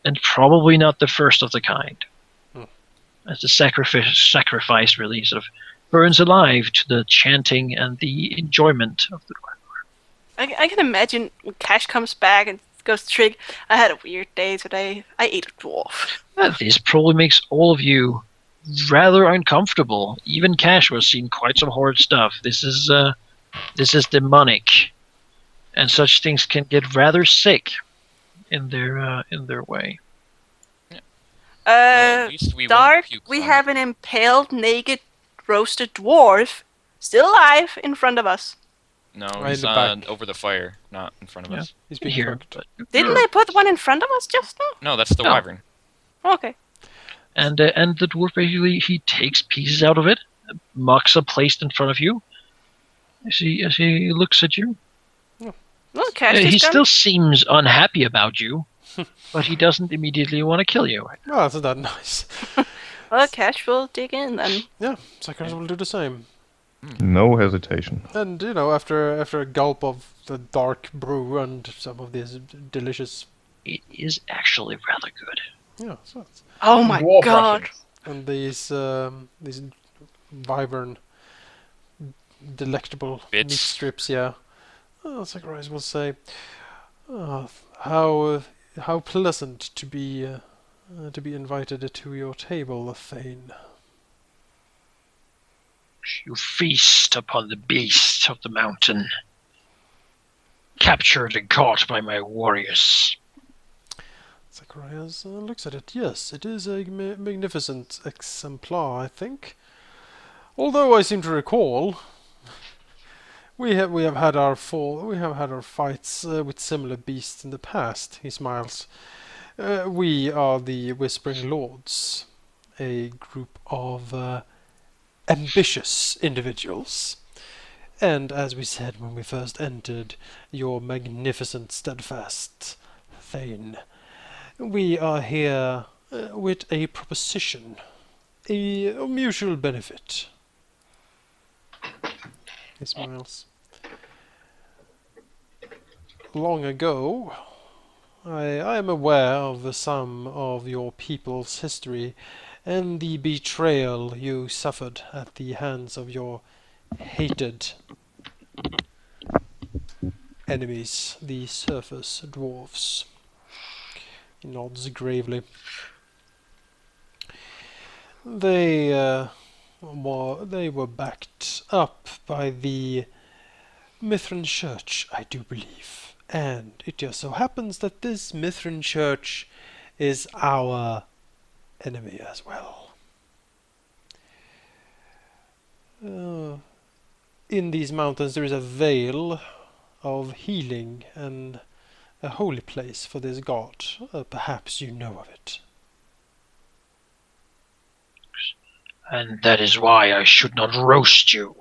and probably not the first of the kind. Hmm. As the sacrifice really sort of burns alive to the chanting and the enjoyment of the dwarf. I can imagine when Cash comes back and goes to Trig, I had a weird day today. I ate a dwarf. This probably makes all of you rather uncomfortable. Even Cash was seeing quite some horrid stuff. This is demonic, and such things can get rather sick in their way. Well, at least we won't Dark, puke we on have it. an impaled, naked, roasted dwarf still alive in front of us. No, Right he's in the back. over the fire, not in front of Yeah. us. He's being Here, cooked. but Didn't they put one in front of us just now? No, that's the No. wyvern. Okay. and the dwarf basically he takes pieces out of it, mocks a place in front of you. As he looks at you, Well, Cash he is gone. still seems unhappy about you, but he doesn't immediately want to kill you. Well, isn't that nice? Well, Cash will dig in then. Yeah, Sakura will do the same. No hesitation. And after a gulp of the dark brew and some of this delicious, It is actually rather good. so it's, Oh my Dwarf god. rations. and these wyvern delectable Bits. meat strips, yeah. Sakura will say, how pleasant to be invited to your table, Thane. You feast upon the beast of the mountain, captured and caught by my warriors. Zacharias looks at it. Yes, it is a magnificent exemplar, I think. Although I seem to recall, we have had our fights with similar beasts in the past. He smiles. We are the Whispering Lords, a group of ambitious individuals. And as we said when we first entered your magnificent, steadfast Thane, we are here with a proposition, a mutual benefit. He smiles. Long ago, I am aware of some of your people's history and the betrayal you suffered at the hands of your hated enemies, the surface dwarfs. He nods gravely. They were backed up by the Mithrin Church, I do believe. And it just so happens that this Mithrin Church is our enemy as well. In these mountains there is a Vale of healing and a holy place for this god. Perhaps you know of it. And that is why I should not roast you.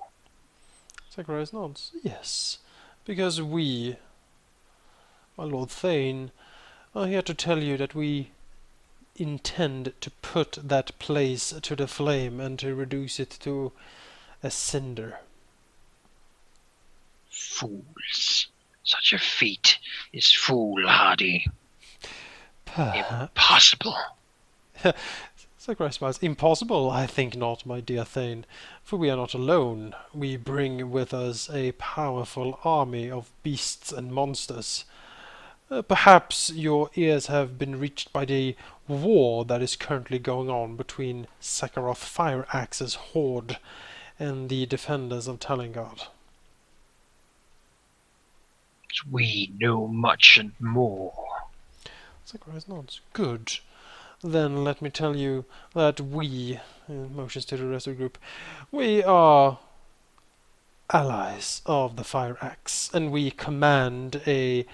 Zacharias nods. Yes, because we, my Lord Thane, are here to tell you that we intend to put that place to the flame and to reduce it to a cinder. Fools. Such a feat is foolhardy. Perhaps. Impossible. Zacharias smiles. Impossible? I think not, my dear Thane, for we are not alone. We bring with us a powerful army of beasts and monsters. Perhaps your ears have been reached by the war that is currently going on between Sakharoth Fire Axe's horde and the defenders of Talengard. We know much and more. Zacharias nods. Good. Then let me tell you that we, motions to the rest of the group, we are allies of the Fire Axe, and we command a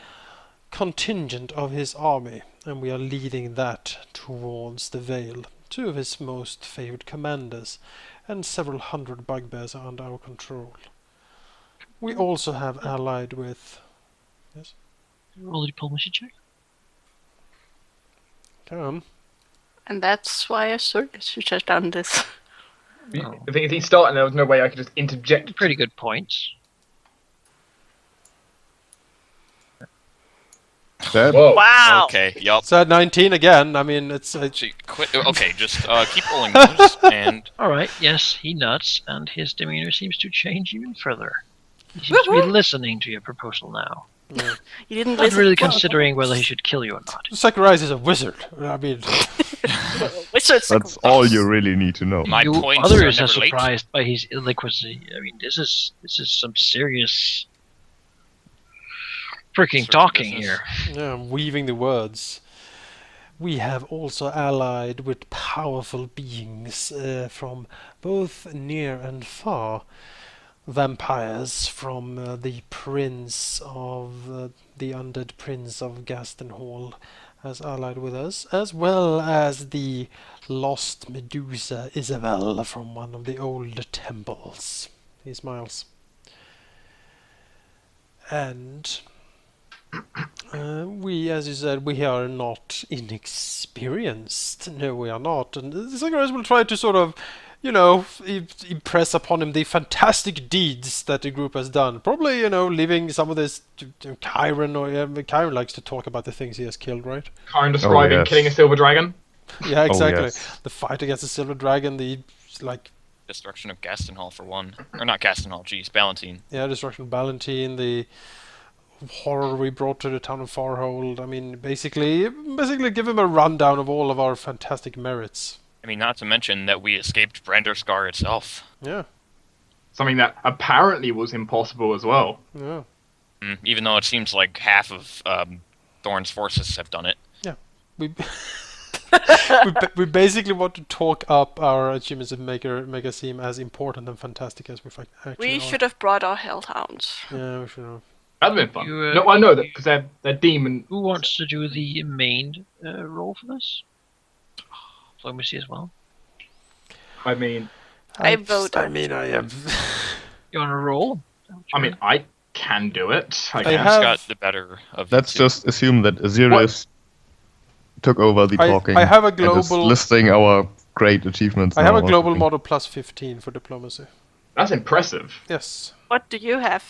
contingent of his army, and we are leading that towards the Vale. 2 of his most favored commanders, and several hundred bugbears are under our control. We also have allied with... Yes? Roll a diplomacy check. Come. And that's why I should have done this. Oh. I think if he started, there was no way I could just interject. Pretty good points. That Whoa. Wow. Okay, yup. It's at 19 again. I mean, it's Gee, quit. Okay, just keep rolling those, and All right. Yes, he nuts, and his demeanor seems to change even further. He seems to be listening to your proposal now, yeah. You didn't not listen. really considering whether he should kill you or not. Zacharias is a wizard. I mean, Wizards. that's all you really need to know. My you points are others are never late. surprised by his illiquidity. I mean, this is some serious freaking Serious talking business. here. yeah, weaving the words. We have also allied with powerful beings from both near and far. Vampires from the prince of the undead prince of Gastenhall has allied with us, as well as the lost Medusa Isabel from one of the old temples. He smiles. And we, as you said, we are not inexperienced. No, we are not. And Zacharias will try to sort of, impress upon him the fantastic deeds that the group has done. Probably, leaving some of this to Kyron, or Kyron likes to talk about the things he has killed, right? Karen describing yes. killing a silver dragon. Yeah, exactly. yes. The fight against the Silver Dragon, the, destruction of Gastenhall for one, or not Gastenhall. Jeez, Ballantine. destruction of Ballantine, the horror we brought to the town of Farhold. I mean, basically give him a rundown of all of our fantastic merits. I mean, not to mention that we escaped Branderscar itself. Yeah, Something that apparently was impossible as well. yeah. Even though it seems like half of Thorn's forces have done it. We we basically want to talk up our achievements and make us seem as important and fantastic as we actually We are. should have brought our hellhounds. Yeah, we should have. That'd have been fun. You, No, I know that because they're demon. Who wants to do the main role for this? Diplomacy as well. I mean, I vote. I mean, I am. You want to roll? I can do it. I I guess. have- Got the better of Let's you two. just assume that Azirius took over the talking. I have a and is global. listing our great achievements. I have now a or global something. model plus 15 for diplomacy. That's impressive. Yes. What do you have,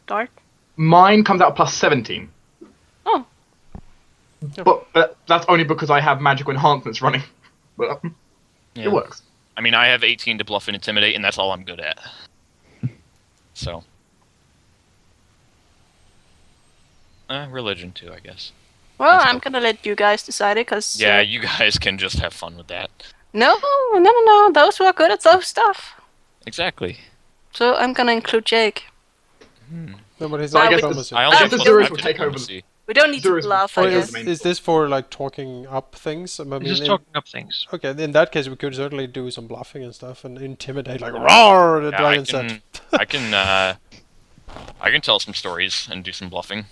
Dark? Mine comes out plus 17. Oh. But that's only because I have magical enhancements running. But Yeah. it works. I mean, I have 18 to bluff and intimidate, and that's all I'm good at. So. Religion too, I guess. Well, Let's I'm go. gonna let you guys decide it, cause Yeah, you guys can just have fun with that. no. Those who are good at those stuff. Exactly. So I'm gonna include Jake. No, but he's So I not guess diplomacy. I only guess have the plus Zurich 5 will to take over. diplomacy. We don't need to Zurich- bluff, Or I Yes. guess. is this for like talking up things? I mean, Just talking up things. okay, in that case, we could certainly do some bluffing and stuff and intimidate, like roar. The Yeah, dragon said. I can tell some stories and do some bluffing.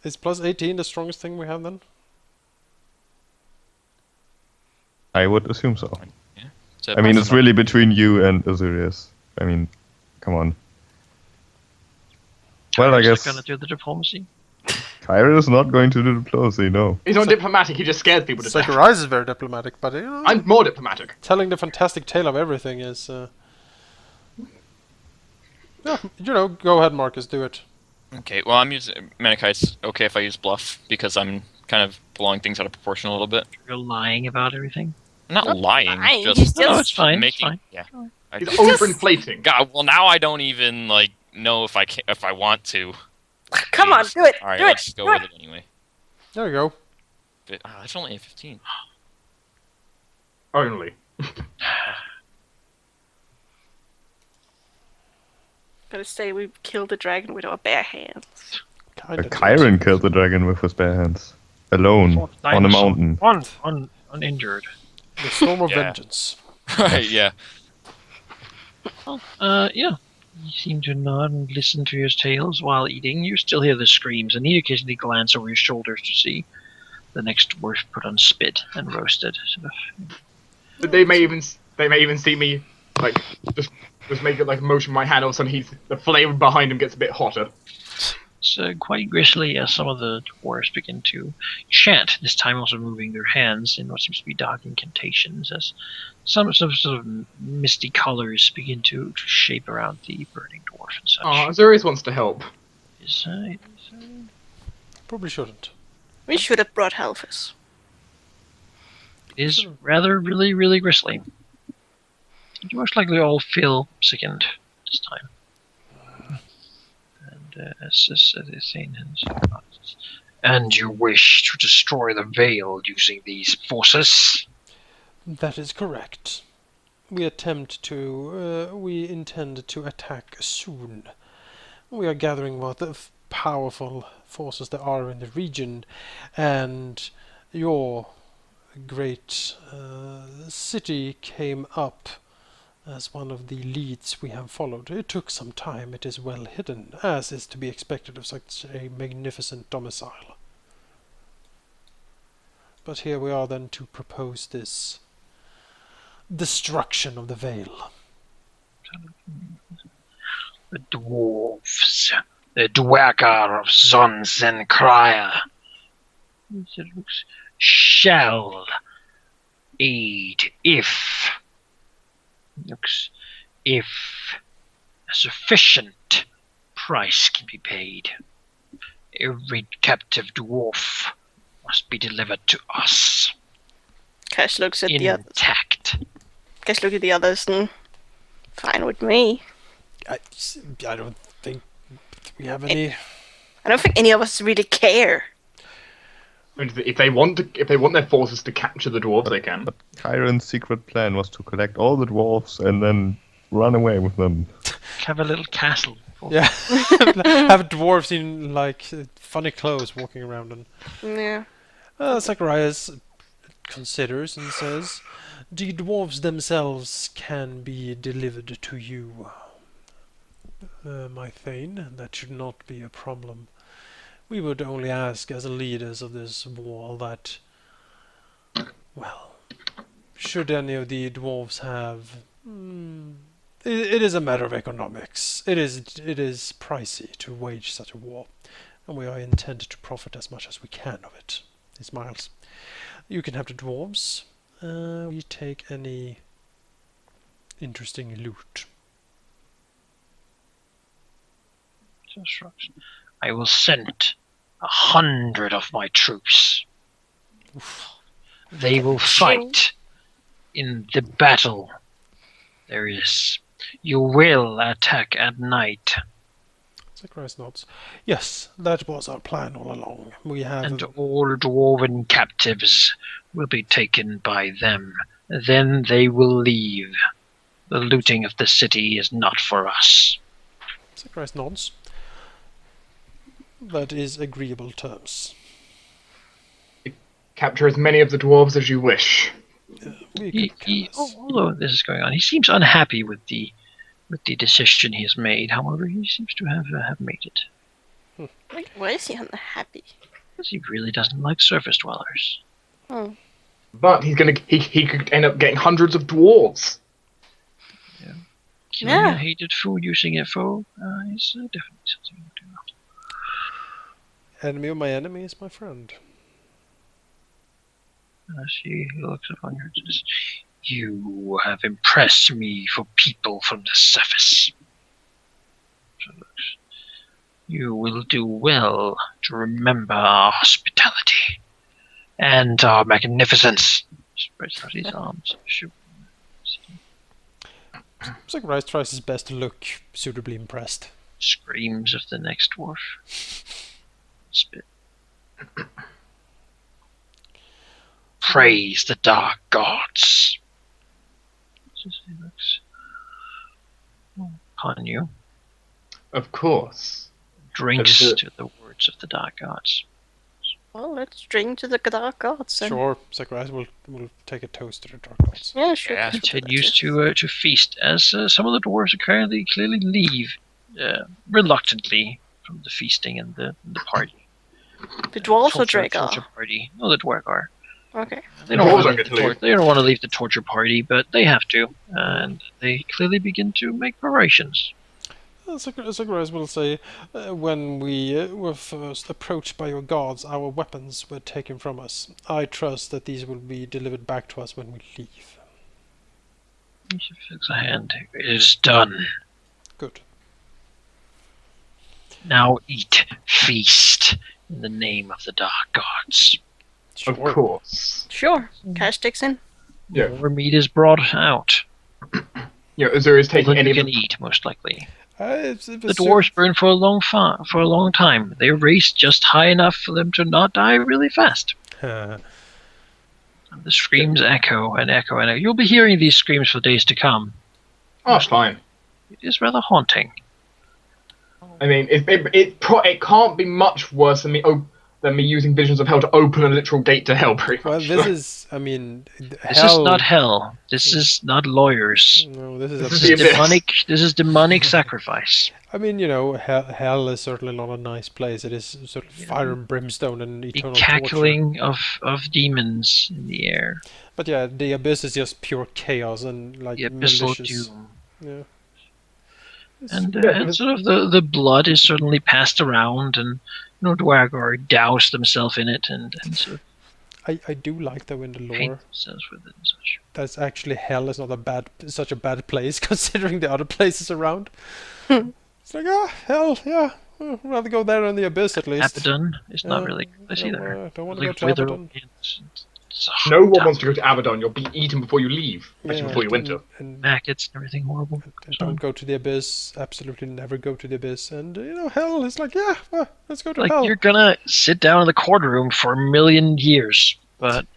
Is plus 18 the strongest thing we have then? I would assume so. So I mean, plus it's really between you and Azirius. I mean, come on. Well, I Is it guess gonna do the diplomacy. Kyra is not going to do diplomacy, no. He's not diplomatic, he just scares people to death. Zacharias is very diplomatic, but I'm more diplomatic. telling the fantastic tale of everything is. Yeah, go ahead, Marcus, do it. Okay, well, I'm using Manakai's okay if I use bluff because I'm kind of blowing things out of proportion a little bit. You're lying about everything. I'm not lying, lying, just he's just- No, it's fine. It's making. fine. Yeah. He's It's just- overinflating. God, well, now I don't even like know if I want to. Come on, do it. All right, do let's it. go do with it. it anyway. There you go. That's only a 15. Only. Gotta say, we killed the dragon with our bare hands. Kind of. Kyron killed the dragon with his bare hands. Alone, on a Dinosaur. mountain. Uninjured. The storm of Yeah. vengeance. Right? Yeah. Yeah. You seem to nod and listen to his tales while eating. You still hear the screams, and you occasionally glance over your shoulders to see the next dwarf put on spit and roasted. Sort of. They may even see me like just make it like motion my hand, all of a sudden the flame behind him gets a bit hotter. It's quite grisly as some of the dwarves begin to chant, this time also moving their hands in what seems to be dark incantations as some sort of misty colors begin to shape around the burning dwarf and such. Oh, Azurius wants to help. It Probably shouldn't. We should have brought Halfus. is Sure. rather really grisly. You most likely all feel sickened this time. And as the thing has. And you wish to destroy the Vale using these forces? That is correct. We intend to attack soon. We are gathering what powerful forces there are in the region, and your great city came up as one of the leads we have followed. It took some time. It is well hidden, as is to be expected of such a magnificent domicile. But here we are then to propose this destruction of the Vale. The dwarves, the Dwagar of Zonzenkria, shall aid if a sufficient price can be paid. Every captive dwarf must be delivered to us Cash looks at the others. intact. Cash looks at the others and fine with me. I don't think we have any. I don't think any of us really care. And if they want their forces to capture the dwarves, they can. But Chiron's secret plan was to collect all the dwarves and then run away with them. Have a little castle. Yeah, have dwarves in like funny clothes walking around, and Yeah. Zacharias considers and says, "The dwarves themselves can be delivered to you, my Thane. That should not be a problem. We would only ask, as leaders of this war, that, well, should any of the dwarves have, it is a matter of economics. It is pricey to wage such a war, and we are intended to profit as much as we can of it." He smiles. "You can have the dwarves. We take any interesting loot." I will send 100 of my troops. They will fight in the battle there is. You will attack at night. Zacharias nods. "Yes, that was our plan all along. We have... And all dwarven captives will be taken by them. Then they will leave. The looting of the city is not for us." Zacharias nods. "That is agreeable terms. Capture as many of the dwarves as you wish. We could care less." Although this is going on, he seems unhappy with the decision he has made. However, he seems to have made it. Like, why is he unhappy? Because he really doesn't like surface dwellers. Oh. But he could end up getting hundreds of dwarves. Killing Yeah. a hated foe using a foe is definitely something to do. Enemy of my enemy is my friend. She looks upon her and says, "You have impressed me for people from the surface. So looks, you will do well to remember our hospitality and our magnificence." Spreads out his arms. Zacharias tries his best to look suitably impressed. Screams of the next dwarf. Spit. Praise the dark gods. He looks upon you. Of course. Drinks That is to the words of the dark gods. Well, let's drink to the dark gods then. Sure, Zacharias will take a toast to the dark gods. Yeah, sure. Yeah. Continues to feast as some of the dwarves clearly leave reluctantly from the feasting and the party. The dwarves or torture Dragar? party. No, the Dwagar. Okay. They don't, Dwarves want don't to get to leave. they don't want to leave the torture party, but they have to, and they clearly begin to make preparations. Zacharias will say, "When we were first approached by your gods, our weapons were taken from us. I trust that these will be delivered back to us when we leave." She flicks a hand. It is done. Good. Now eat, feast, in the name of the dark gods. Sure. Of course. Sure. Cash sticks in. Yeah. More meat is brought out. Azura is All taking that any you of can the... eat, most likely. The The dwarves burn for a long time. They race just high enough for them to not die really fast. And the screams echo and echo and echo. You'll be hearing these screams for days to come. Oh, fine. It is rather haunting. I mean, it can't be much worse than me using visions of hell to open a literal gate to hell, pretty Well, much. this is, I mean, This hell. is not hell. This is not lawyers. No, this is This a is This is the abyss. demonic. This is demonic sacrifice. I mean, hell is certainly not a nice place. It is sort of fire and brimstone and The eternal torture. cackling of demons in the air. But yeah, the abyss is just pure chaos and like The abyssal malicious. doom. Yeah. And sort of the blood is certainly passed around, and Dwargar douse themselves in it and sort of I do like though in the paint lore themselves with it and such. that's actually hell is not such a bad place considering the other places around. Hmm. It's like hell, yeah. I'd rather go there in the abyss at least. Abaddon is not really a place don't either. don't want to go Like to Wither, Abaddon. it's No one wants to go to Abaddon. You'll be eaten before you leave, especially before you winter. And maggots and everything horrible. don't go to the abyss. Absolutely never go to the abyss. And hell is like, yeah, let's go to Like hell. you're gonna sit down in the courtroom for a million years, but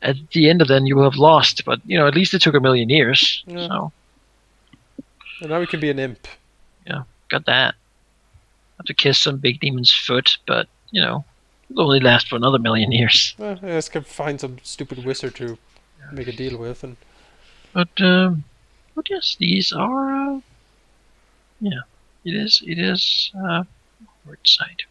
at the end of then you will have lost. But at least it took a million years. Yeah. So And now you can be an imp. got that. Have to kiss some big demon's foot, but it'll only last for another million years. I just can find some stupid wizard to make a deal with, and But yes, these are it is hard sight.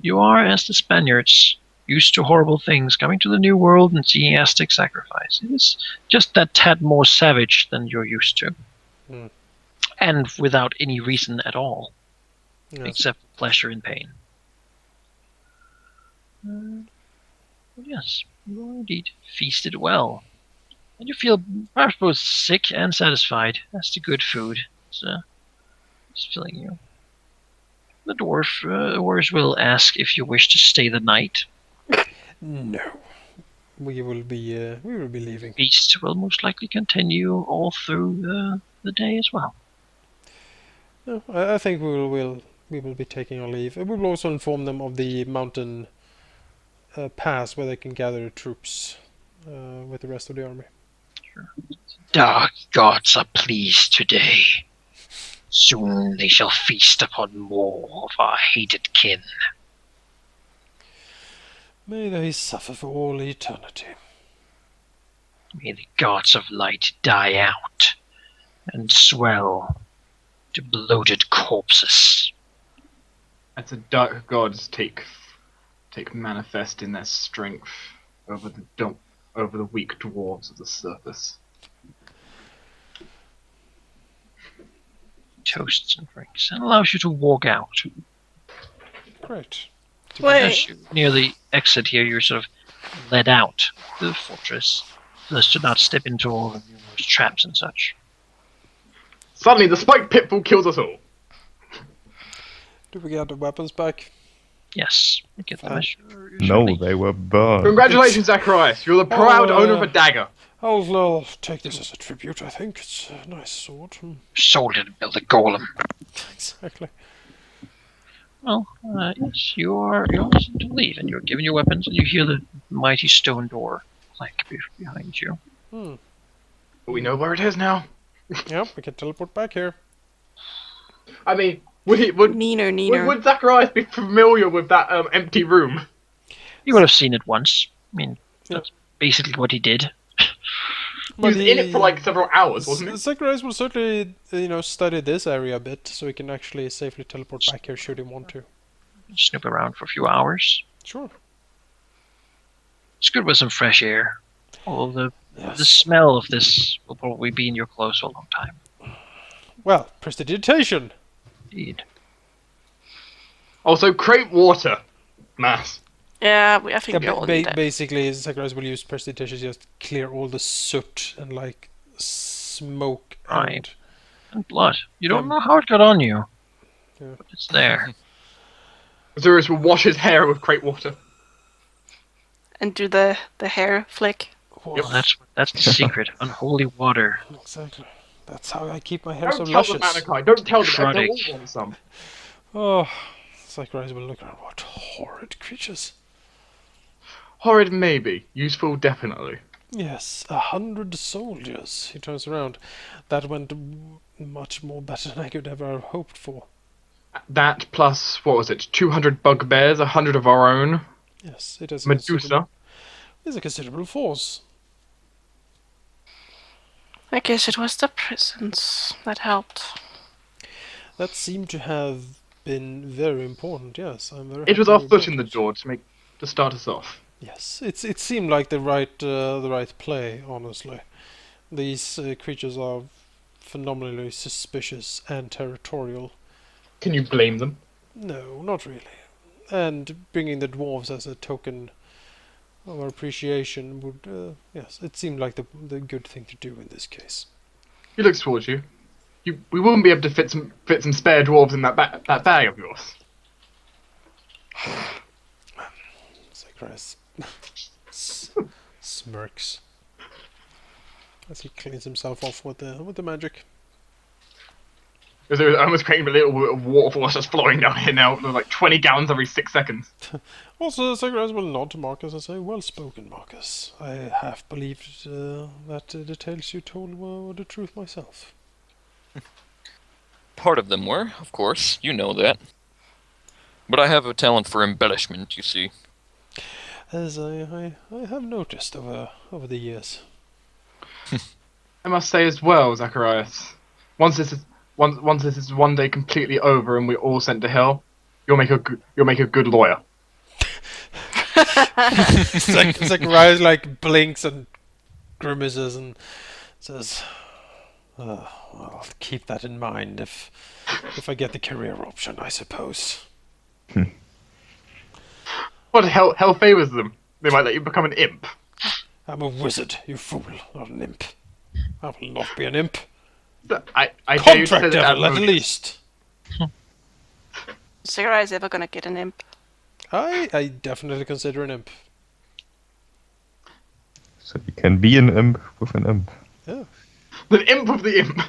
You are, as the Spaniards, used to horrible things, coming to the New World and seeing Aztec sacrifice. It is just that tad more savage than you're used to. Hmm. And without any reason at all, yes. except pleasure and pain. But yes, you are indeed feasted well. And you feel perhaps both sick and satisfied. That's the good food. It's filling you. The dwarves will ask if you wish to stay the night. No, we will be leaving. Feast will most likely continue all through the day as well. No, I think we will be taking our leave. We will also inform them of the mountain pass where they can gather the troops with the rest of the army. Dark gods are pleased today. Soon they shall feast upon more of our hated kin. May they suffer for all eternity. May the gods of light die out and swell to bloated corpses. As the dark gods take manifest in their strength over the weak dwarves of the surface. Toasts and drinks, and allows you to walk out. Great. Wait. As you near the exit here, you're sort of led out to the fortress, thus to not step into all the numerous traps and such. Suddenly, the spike pitfall kills us all. Do we get the weapons back? Yes, you get the Fine. measure. No, they were burned. Congratulations, Zacharias. You're the proud owner of a dagger. I'll take this as a tribute. I think it's a nice sword. Sold it and built a golem. Exactly. Well, yes, you're listening to leave, and you're given your weapons, and you hear the mighty stone door clank behind you. We know where it is now. Yep, we can teleport back here. I mean, would Neener. Zacharias be familiar with that empty room? You would have seen it once. I mean, Yeah. that's basically what he did. He was in it for like several hours, wasn't he? Zacharias will certainly, study this area a bit, so he can actually safely teleport back here should he want to. Snoop around for a few hours. Sure. It's good with some fresh air. Although the Yes. smell of this will probably be in your clothes for a long time. Well, prestidigitation. Indeed. Also, crate water. Mass. Yeah, I think we Yeah, all need that. basically, Zacharias will use prestidigitation just clear all the soot and like smoke Right. and And blood. You don't know how it got on you. But it's there. Azurus will wash his hair with crate water. And do the hair flick. Well, that's the secret. Unholy water. Exactly. That's how I keep my hair so Don't tell them, luscious. Anakai. Don't tell them. They'll Necrotic. all want some. Oh, Zacharias will look around. What horrid creatures. Horrid, maybe. Useful, definitely. Yes, 100 soldiers. He turns around. That went much more better than I could ever have hoped for. That plus, what was it? 200 bugbears, 100 of our own. Yes, it is Medusa. It's a considerable force. I guess it was the prisons that helped. That seemed to have been very important. Yes, I'm very. It was happy our we foot brought in the it. door to start us off. Yes, it seemed like the right play. Honestly, these creatures are phenomenally suspicious and territorial. Can you blame them? No, not really. And bringing the dwarves as a token of our appreciation would, yes, it seemed like the good thing to do in this case. He looks towards you. We wouldn't be able to fit some spare dwarves in that bag of yours. Zacharias smirks as he cleans himself off with the magic. Because I almost creating a little bit of waterfall just flowing down here now. There's like 20 gallons every 6 seconds. Also, Zacharias will nod to Marcus and say, "Well spoken, Marcus. I half believed that the tales you told were the truth myself." Part of them were, of course. You know that. But I have a talent for embellishment, you see. As I have noticed over the years. I must say as well, Zacharias, once this is one day completely over and we're all sent to hell, you'll make a good lawyer. Zacharias like blinks and grimaces and says, "I'll keep that in mind if I get the career option, I suppose." What hell favors them? They might let you become an imp. I'm a wizard, you fool, not an imp. I will not be an imp. I dare you to say Contract that devil, at Asmodeus. least. Is Zacharias ever gonna get an imp? I definitely consider an imp. So you can be an imp with an imp. The imp of the imp.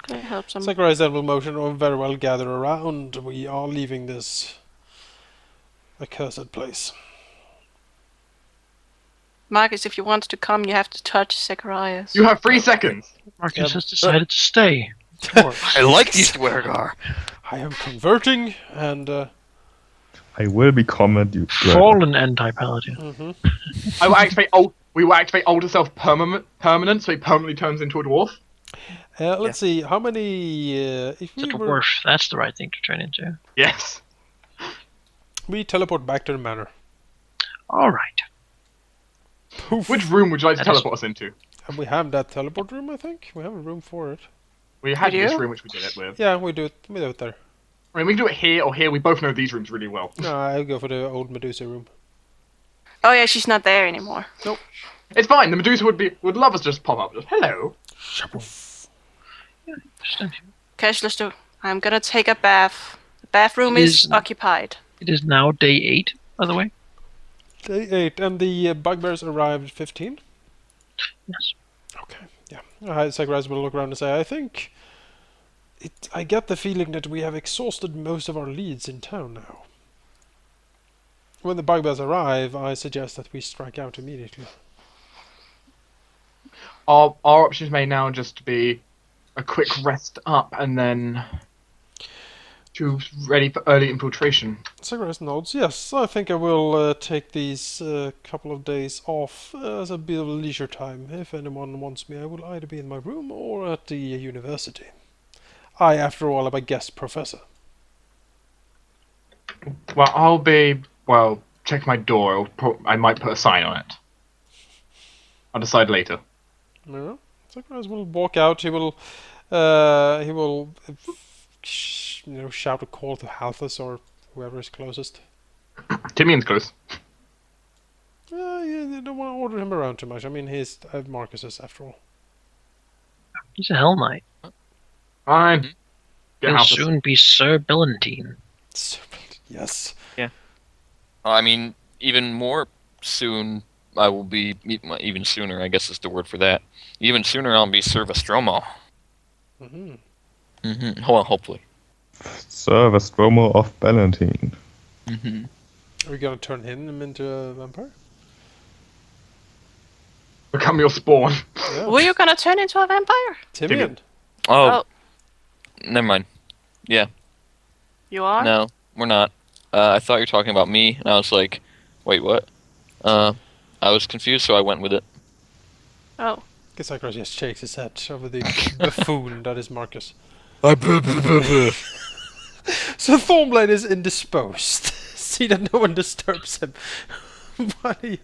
Could I help some? Zacharias then will motion or very well gather around. We are leaving this accursed place. Marcus, if you want to come, you have to touch Zacharias. You have 3 seconds. Marcus has decided to stay. Dwarf. I like these Dwergar. I am converting, and I will become a duke. Fallen anti-paladin. We will activate older self permanent, so he permanently turns into a dwarf. let's see how many. If It's we a were, dwarf. That's the right thing to turn into. Yes. we teleport back to the manor. All right. Poof. Which room would you like to That is- teleport us into? And we have that teleport room. I think we have a room for it. We had We this do? room which we did it with. Yeah, we do it. We do it there. I mean, we can do it here or here. We both know these rooms really well. No, I'll go for the old Medusa room. Oh yeah, she's not there anymore. It's fine. The Medusa would love us to just pop up. Just, hello. Cash, let's do. I'm gonna take a bath. The bathroom It is is- occupied. It is now day 8, by the way. Day 8, and the bugbears arrived 15. Yes. Okay, yeah. Zacharias will look around and say, I get the feeling that we have exhausted most of our leads in town now. When the bugbears arrive, I suggest that we strike out immediately. Our options may now just be a quick rest up and then to ready for early infiltration. Zacharias nods. Yes, I think I will take these couple of days off as a bit of leisure time. If anyone wants me, I will either be in my room or at the university. I, after all, am a guest professor. Well, check my door. I might put a sign on it. I'll decide later. No, Zacharias will walk out. He will shout a call to Halthus or whoever is closest. Timian's close. You don't want to order him around too much. I mean, he's Marcus's after all. He's a Hell Knight. Fine. Get He'll out of soon be Sir Billantine. Yes. I mean, even more soon, I will be even sooner. I guess is the word for that. Even sooner, I'll be Sir Vestromo. Well, hopefully. Sir Vestromo of Ballantine. Are we gonna turn him into a vampire? become your spawn. Yeah. Were you gonna turn into a vampire? Timian. Oh, never mind. Yeah, You are? no, we're not. I thought you were talking about me, and I was like, wait, what? I was confused, so I went with it. Oh. Gisakros just shakes his head over the buffoon that is Marcus. So Thornblade is indisposed. See that no one disturbs him. while he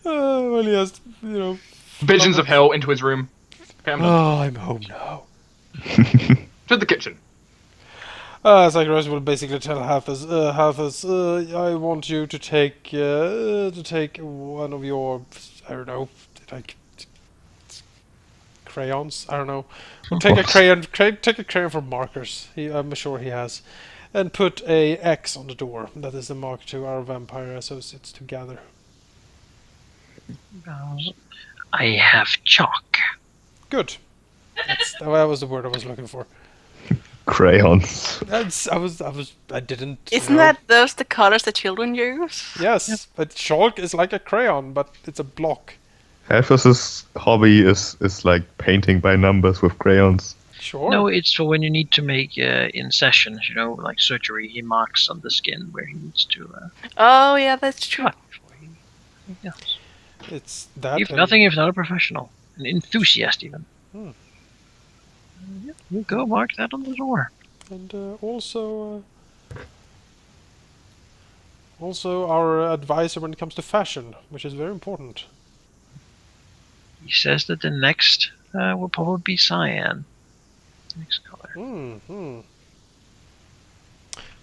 has, Visions of hell into his room. Okay, I'm done. Oh, I'm home now. To the kitchen. Zacharias will basically tell Halthus, I want you to take one of your, I don't know, like crayons. I don't know. We'll take a crayon. Take a crayon for markers. I'm sure he has, and put a X on the door. That is the mark to our vampire associates to gather. I have chalk. Good. That was the word I was looking for. Crayons. I didn't. Isn't that those the colors the children use? Yes, but chalk is like a crayon, but it's a block. Halfus's hobby is like painting by numbers with crayons. Sure. No, it's for when you need to make in sessions, like surgery. He marks on the skin where he needs to. Oh yeah, that's true. cut before he else. It's that. If nothing, if not a professional, an enthusiast even. You go mark that on the door. And also our advisor when it comes to fashion, which is very important. He says that the next will probably be cyan. Next color.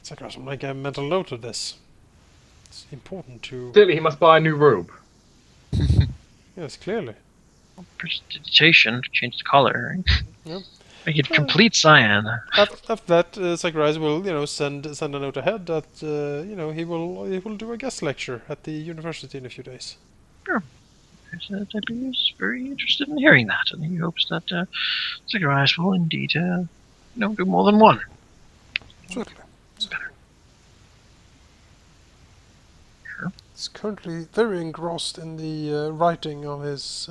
It's like I should make a mental note of this. It's important to. Clearly, he must buy a new robe. Yes, clearly. Prestidigitation to change the color. Right? Yep. Make it complete cyan. After that, Zacharias will, send a note ahead that he will do a guest lecture at the university in a few days. Sure. Deputy is very interested in hearing that, and he hopes that Zacharias will indeed, do more than one. Certainly. Better. He's currently very engrossed in the writing of his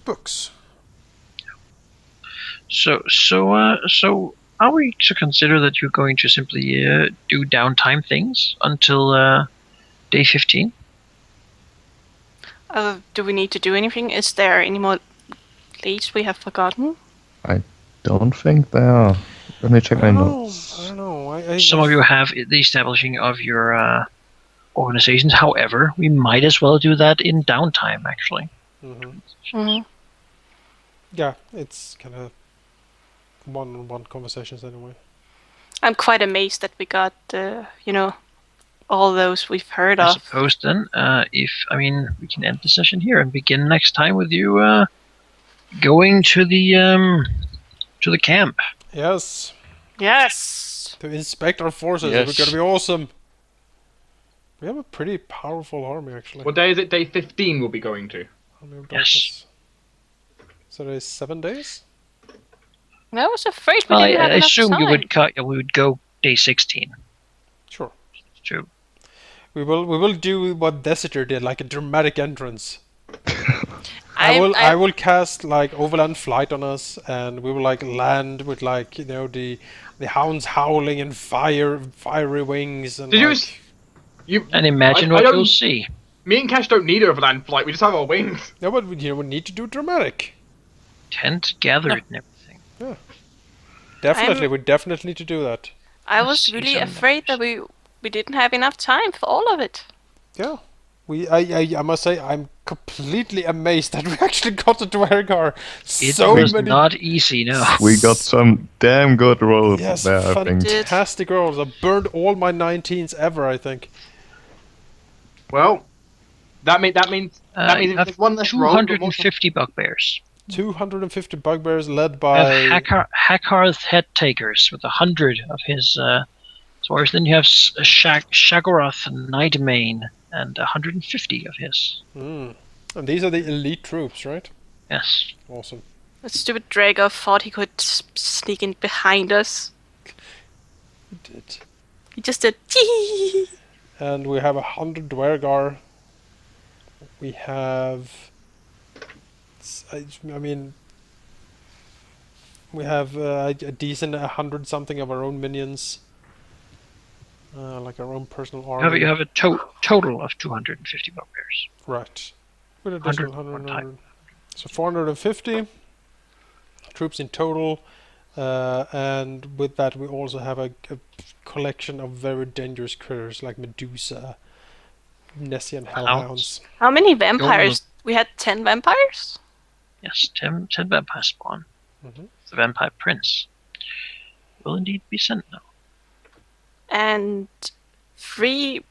books. So are we to consider that you're going to simply do downtime things until day 15? Do we need to do anything? Is there any more leads we have forgotten? I don't think there are. Let me check my notes. I don't know. Some of you have the establishing of your organizations. However, we might as well do that in downtime, actually. Yeah, it's kind of one-on-one conversations anyway. I'm quite amazed that we got, all those we've heard I of. suppose then, we can end the session here and begin next time with you going to the camp. Yes. Yes. To inspect our forces. Yes. It's going to be awesome. We have a pretty powerful army, actually. What day is it? Day 15 we'll be going to. Army of Yes. Darkness. So there's 7 days? I was afraid we Well, didn't have I enough assume time. we would go day 16. Sure. True. We will do what Deseter did, like a dramatic entrance. I I will cast like overland flight on us, and we will like land with the hounds howling and fiery wings and. Did like, you? And imagine I what don't- you'll see. Me and Cash don't need overland flight. We just have our wings. No, but we need to do dramatic. Tent gathered and everything. Definitely, we definitely need to do that. I Let's was see really some afraid that we didn't have enough time for all of it. Yeah. I must say I'm completely amazed that we actually got to Dwergar. It So was many not easy, no. We got some damn good rolls Yes, there, I think. fantastic rolls. I burned all my 19s ever, I think. Well, that means You have it's one less roll. but more- 250 bugbears. 250 bugbears led We by. have Hakarth head takers with 100 of his swords. Then you have Shagoroth Nightmane and 150 of his. And these are the elite troops, right? Yes. Awesome. The stupid Drago thought he could sneak in behind us. We did. He just did. Tee! And we have 100 Dwergar. We have. I mean. We have a decent 100 something of our own minions. Like our own personal army. You have a total of 250 bugbears. Right. With additional 100. So 450 troops in total. And with that we also have a collection of very dangerous critters like Medusa, Nessian Hellhounds. How many vampires? We had 10 vampires? Yes, 10 vampires spawn. Mhm. The vampire prince will indeed be sent now. And 3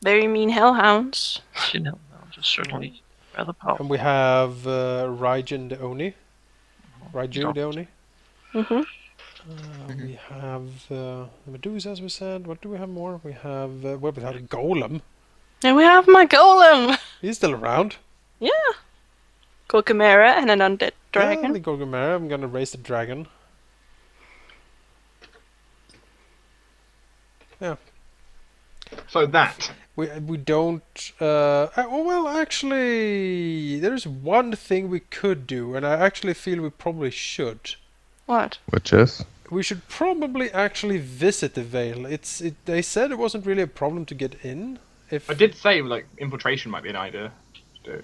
very mean hellhounds. You know, just certainly rather powerful. And we have Raijin the Oni. Raiju the Oni. Mm-hmm. We have Medusa, as we said. What do we have more? We have we have a Golem. And we have my golem. He's still around. Yeah. Gorgamera and an undead Yeah, dragon. the Gorgamera. I'm gonna raise the dragon. Yeah. So that. We don't. Well, actually, there's one thing we could do, and I actually feel we probably should. What? Which is? We should probably actually visit the Vale. They said it wasn't really a problem to get in. If I did say like infiltration might be an idea to do.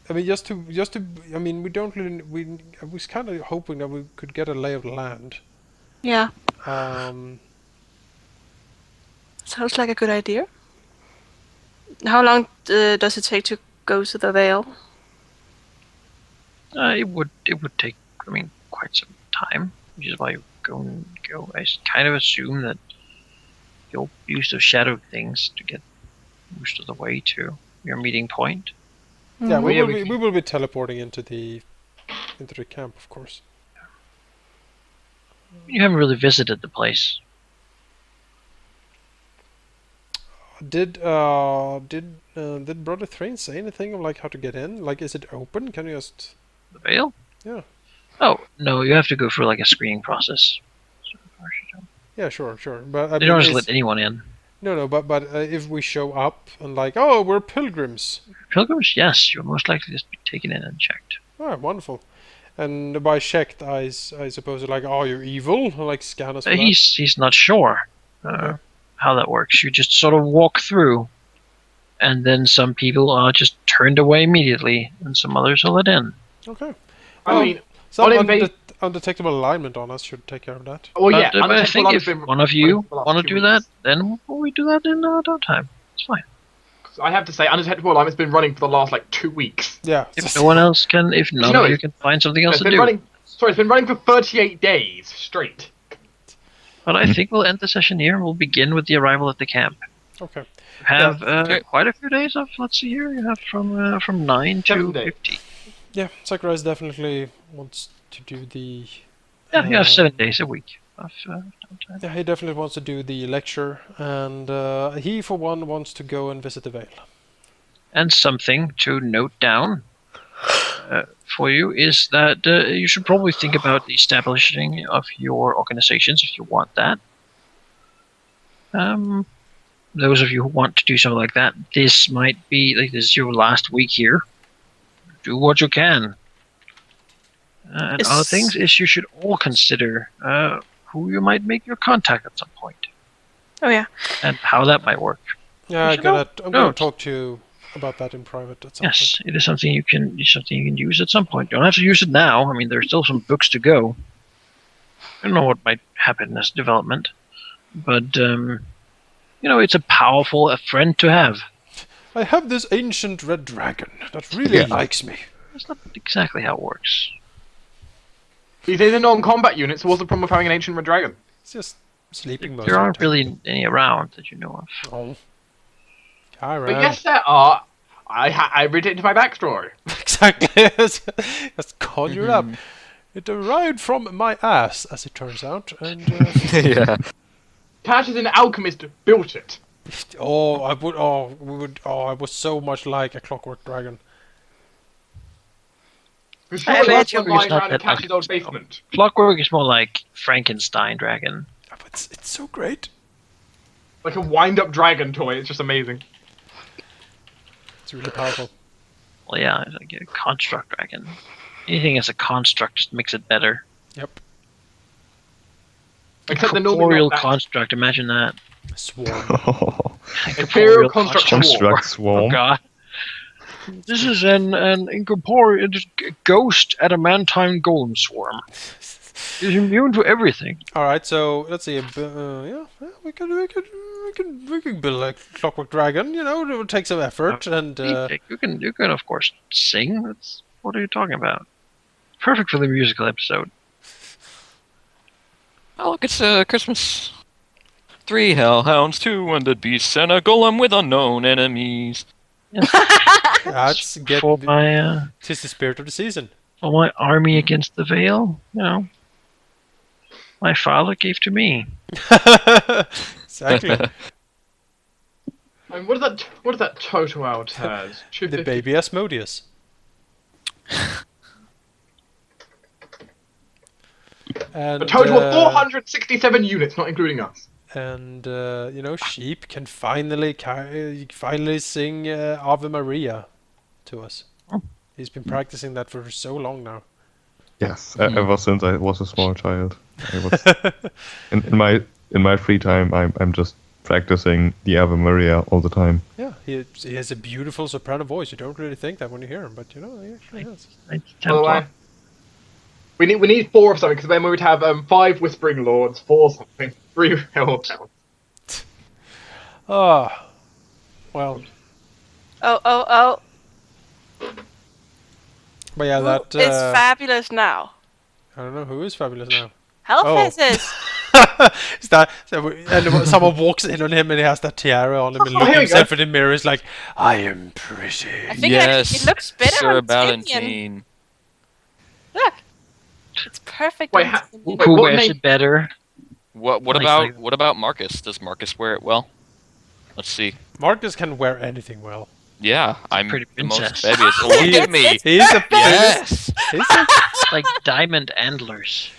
I mean, just to. I mean, we don't really. I was kind of hoping that we could get a lay of the land. Yeah. Sounds like a good idea. How long does it take to go to the Vale? It would take, I mean, quite some time, which is why you go. I kind of assume that you'll use those shadowed things to get most of the way to your meeting point. Yeah, Mhm. we will be teleporting into the camp, of course. You haven't really visited the place. Did Brother Thrain say anything of like how to get in? Like, is it open? Can you just? The Vale? Yeah. Oh no, you have to go through like a screening process. Yeah, sure. But I They don't mean, just let anyone in. No, but if we show up and like, oh, we're pilgrims. Pilgrims, yes, you'll most likely just be taken in and checked. Oh, wonderful. And by checked, I suppose like, oh, you're evil, like scan us. For that? He's not sure how that works. You just sort of walk through, and then some people are just turned away immediately, and some others are let in. Okay. I mean, Some on invade- undetectable alignment on us should take care of that. well, yeah. But I think undetectable if alignment's been one of you running for the last want to 2 do weeks. that, then we do that in downtime. It's fine. I have to say, undetectable alignment's been running for the last like 2 weeks. Yeah. If no one else can, if none know of you it- can find something else It's to been do. running. Sorry, it's been running for 38 days straight. But I think we'll end the session here and we'll begin with the arrival at the camp. Okay. You have Okay. quite a few days of, let's see here, you have from 9 to 7 days. 15. Yeah, Sakurai definitely wants to do the. Yeah, you have 7 days a week of downtime. Yeah, he definitely wants to do the lecture, and he, for one, wants to go and visit the Vale. And something to note down for you is that you should probably think about the establishing of your organizations if you want that. Those of you who want to do something like that, this might be like this is your last week here. Do what you can. And other things is you should all consider who you might make your contact at some point Oh yeah. and how that might work. Yeah, should I'm gonna note. talk to you about that in private at some Yes, it is something you can use at some point. You don't have to use it now. I mean, there's still some books to go. I don't know what might happen in this development, but it's a powerful friend to have. point. I have this ancient red dragon that really likes me. That's not exactly how it works. These are non-combat units. So what's the problem with having an ancient red dragon? It's just sleeping most There of aren't the time. really any around that you know of. Oh. All But right. yes, there are. I read it into my backstory. exactly. Just conjure up. It arrived from my ass, as it turns out, and Yeah. Cash is an alchemist who built it. oh, I would, oh, we would, oh, I was so much like a clockwork dragon. For I sure, that's imagine one it's lying not around in that Cash's old alchemist, though. basement. Clockwork is more like Frankenstein dragon. Oh, but it's so great. Like a wind-up dragon toy. It's just amazing. It's really powerful. Well, yeah, it's like a construct dragon. Anything as a construct just makes it better. Yep. Except they're normally Corporeal not that. construct, imagine that. Swarm. Imperial construct Construct Oh swarm. god. This is an incorporeal ghost adamantine golem swarm. It's immune to everything. All right, so let's see. Yeah, we could build a clockwork dragon. You know, it would take some effort, and You can of course sing. What are you talking about? Perfect for the musical episode. Oh, look, it's Christmas. 3 hellhounds, 2 wounded beasts, and a golem with unknown enemies. that's get. For my Tis the spirit of the season. for my army against the Vale, you know. My father gave to me. Exactly. And what does that total out has? The baby Asmodeus. And A total of 467 units, not including us. And you know, sheep can finally sing Ave Maria to us. Oh. He's been practicing that for so long now. Yes, ever since I was a small child. I was in my free time. I'm just practicing the Ave Maria all the time. Yeah, he has a beautiful soprano voice. You don't really think that when you hear him, but you know, he actually has. Knights By the way, Templar. we need 4 of something, because then we would have 5 Whispering Lords, 4 something, 3 Hellhounds. Ah, well, Oh. but yeah, that It's fabulous now. I don't know who is fabulous now. Hellfest is. Is that and someone walks in on him and he has that tiara on him and Oh, looks here we himself go. in the mirror is like, I am pretty. I think Yes, it looks better Sir on Tinian. Valentine. Look, it's perfect. Wait, on ha- Tinian. wait, Who what wears name- it better? What Nice, about like- what about Marcus? Does Marcus wear it well? Let's see. Marcus can wear anything well. Yeah, I'm pretty the most princess. fabulous. Oh, look at me. He's a Yes. he's a It's like diamond antlers.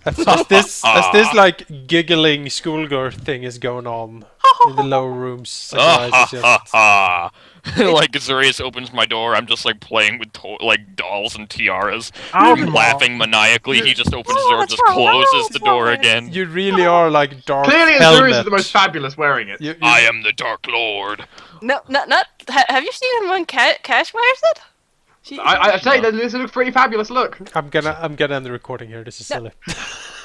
as this like giggling schoolgirl thing is going on in the lower rooms. Zacharias is just- Like Azurius opens my door, I'm just like playing with like dolls and tiaras, Oh, laughing maniacally. He just opens the door, what's just wrong? closes What's the door wrong? again. you really are like dark. Clearly, Azurius is the most fabulous wearing it. I am the Dark Lord. No, not. Have you seen him when Cash wears it? She, I say that this looks pretty fabulous. Look, I'm gonna end the recording here. This is No. silly.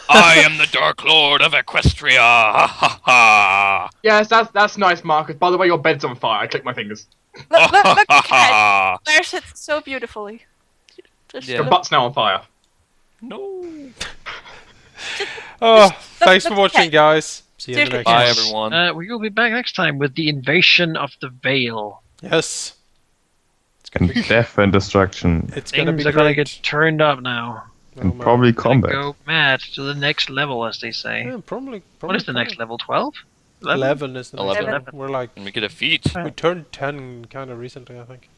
I am the Dark Lord of Equestria. Ha ha ha. yes, that's nice, Marcus. By the way, your bed's on fire. I clicked my fingers. look, Cash wears it so beautifully. Just Yeah. Your look- butt's now on fire. No. Oh, thanks for look watching, at- guys. See you in the Seriously. next Bye, one. everyone. We will be back next time with the invasion of the Vale. Yes. It's gonna And be. death and destruction. It's gonna Things be are gonna great. get turned up now. Oh, And man. probably Gonna combat. go mad to the next level, as they say. Yeah, probably. What is the next level? 12? 11 is the next 11. one. We're like And we get a feat. we turned 10 kind of recently, I think.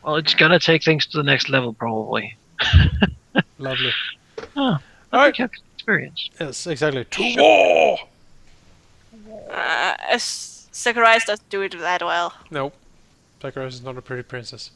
Well, it's gonna take things to the next level, probably. Lovely. Oh, All right. Experience. Yes, exactly. To war. Zacharias doesn't do it that well. Nope. Zacharias is not a pretty princess.